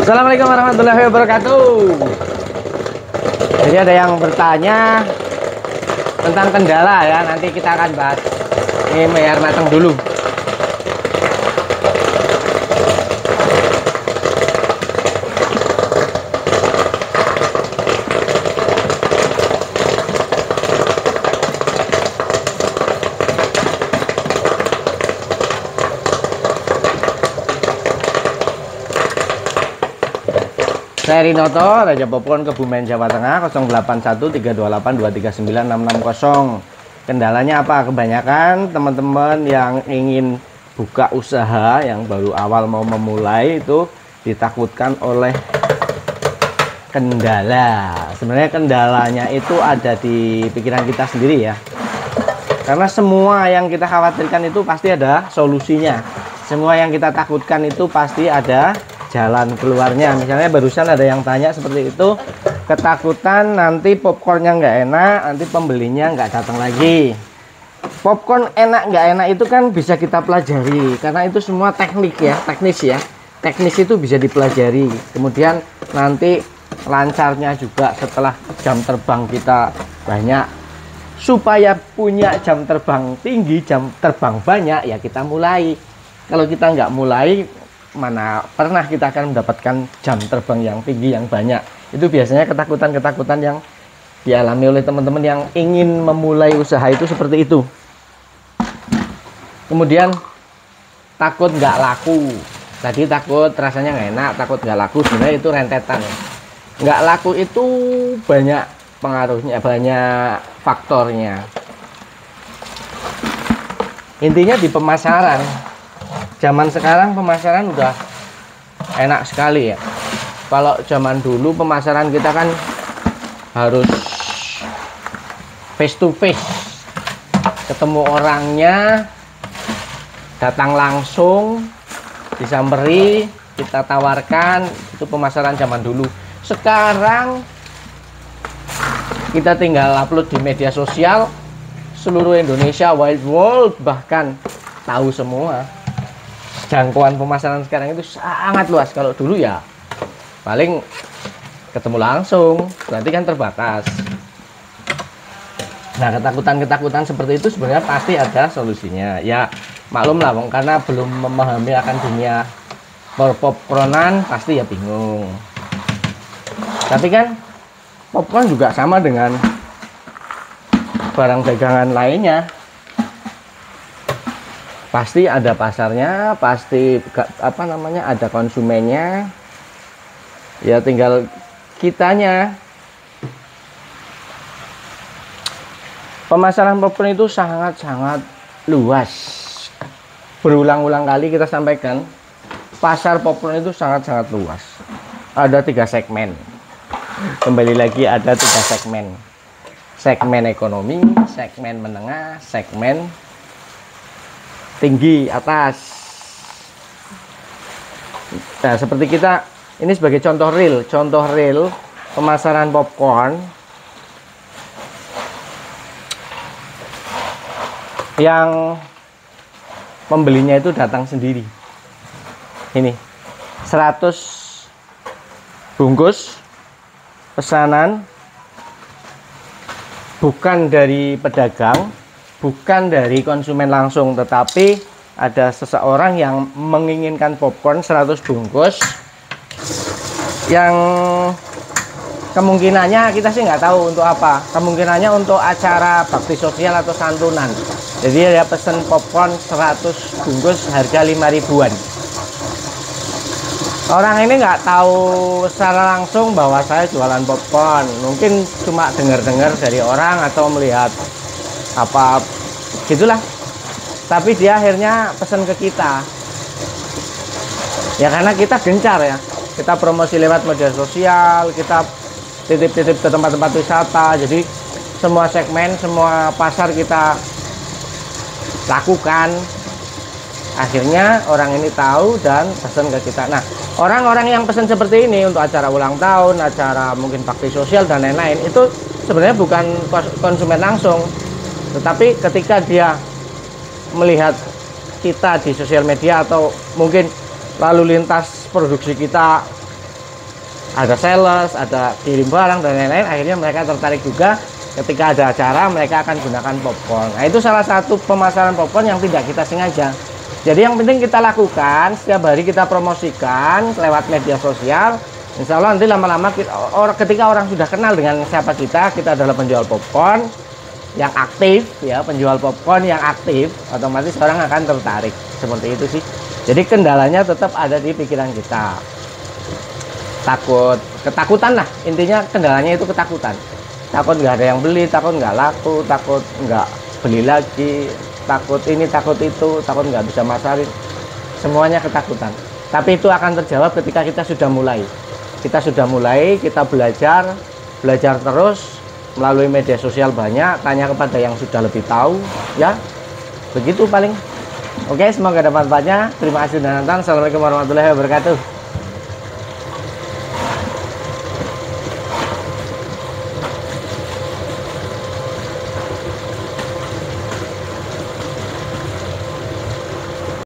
Assalamualaikum warahmatullahi wabarakatuh. Jadi ada yang bertanya tentang kendala ya, nanti kita akan bahas. Ini biar matang dulu. Saya Rinoto, Raja Popcorn Kebumen Jawa Tengah, 081328239660. Kendalanya apa? Kebanyakan teman-teman yang ingin buka usaha, yang baru awal mau memulai itu ditakutkan oleh kendala. Sebenarnya kendalanya itu ada di pikiran kita sendiri ya. Karena semua yang kita khawatirkan itu pasti ada solusinya. Semua yang kita takutkan itu pasti ada jalan keluarnya. Misalnya barusan ada yang tanya seperti itu, ketakutan nanti popcornnya nggak enak, nanti pembelinya nggak datang lagi. Popcorn enak nggak enak itu kan bisa kita pelajari, karena itu semua teknik ya, teknis ya. Teknis itu bisa dipelajari. Kemudian nanti lancarnya juga setelah jam terbang kita banyak. Supaya punya jam terbang tinggi, jam terbang banyak, ya kita mulai. Kalau kita nggak mulai, mana pernah kita akan mendapatkan jam terbang yang tinggi yang banyak. Itu biasanya ketakutan-ketakutan yang dialami oleh teman-teman yang ingin memulai usaha itu seperti itu. Kemudian takut nggak laku. Tadi takut rasanya nggak enak, takut nggak laku, sebenarnya itu rentetan. Nggak laku itu banyak pengaruhnya, banyak faktornya. Intinya di pemasaran. Zaman sekarang pemasaran udah enak sekali ya. Kalau zaman dulu pemasaran kita kan harus face to face, ketemu orangnya, datang langsung, disamperi, kita tawarkan. Itu pemasaran zaman dulu. Sekarang kita tinggal upload di media sosial, seluruh Indonesia, wide world bahkan tahu semua. Jangkauan pemasaran sekarang itu sangat luas. Kalau dulu ya paling ketemu langsung, berarti kan terbatas. Nah, ketakutan-ketakutan seperti itu sebenarnya pasti ada solusinya. Ya maklum lah, karena belum memahami akan dunia popcornan pasti ya bingung. Tapi kan popcorn juga sama dengan barang dagangan lainnya. Pasti ada pasarnya, pasti ada konsumennya. Ya tinggal kitanya. Pemasaran popcorn itu sangat-sangat luas. Berulang-ulang kali kita sampaikan, pasar popcorn itu sangat-sangat luas. Ada 3 segmen. Kembali lagi ada 3 segmen. Segmen ekonomi, segmen menengah, segmen tinggi atas. Nah, seperti kita ini sebagai contoh real pemasaran popcorn yang pembelinya itu datang sendiri. Ini 100 bungkus pesanan, bukan dari pedagang, bukan dari konsumen langsung, tetapi ada seseorang yang menginginkan popcorn 100 bungkus yang kemungkinannya kita sih nggak tahu untuk apa. Kemungkinannya untuk acara bakti sosial atau santunan. Jadi dia pesen popcorn 100 bungkus harga 5 ribuan. Orang ini nggak tahu secara langsung bahwa saya jualan popcorn. Mungkin cuma dengar-dengar dari orang atau melihat apa gitulah, tapi dia akhirnya pesan ke kita ya, karena kita gencar ya, kita promosi lewat media sosial, kita titip-titip ke tempat-tempat wisata. Jadi semua segmen, semua pasar kita lakukan. Akhirnya orang ini tahu dan pesan ke kita. Nah, orang-orang yang pesan seperti ini untuk acara ulang tahun, acara mungkin bakti sosial dan lain-lain, itu sebenarnya bukan konsumen langsung. Tetapi ketika dia melihat kita di sosial media atau mungkin lalu lintas produksi kita ada sales, ada kirim barang dan lain-lain, akhirnya mereka tertarik juga. Ketika ada acara mereka akan gunakan popcorn. Nah, itu salah satu pemasaran popcorn yang tidak kita sengaja. Jadi yang penting kita lakukan, setiap hari kita promosikan lewat media sosial. Insya Allah nanti lama-lama ketika orang sudah kenal dengan siapa kita adalah penjual popcorn yang aktif ya, penjual popcorn yang aktif, otomatis orang akan tertarik. Seperti itu sih. Jadi kendalanya tetap ada di pikiran kita. Ketakutan lah, intinya kendalanya itu ketakutan. Takut nggak ada yang beli, takut nggak laku, takut nggak beli lagi, takut ini, takut itu, takut nggak bisa masarin. Semuanya ketakutan. Tapi itu akan terjawab ketika kita sudah mulai. Kita belajar terus melalui media sosial banyak, tanya kepada yang sudah lebih tahu, ya. Begitu paling. Oke, semoga ada manfaatnya. Terima kasih sudah nonton. Assalamualaikum warahmatullahi wabarakatuh.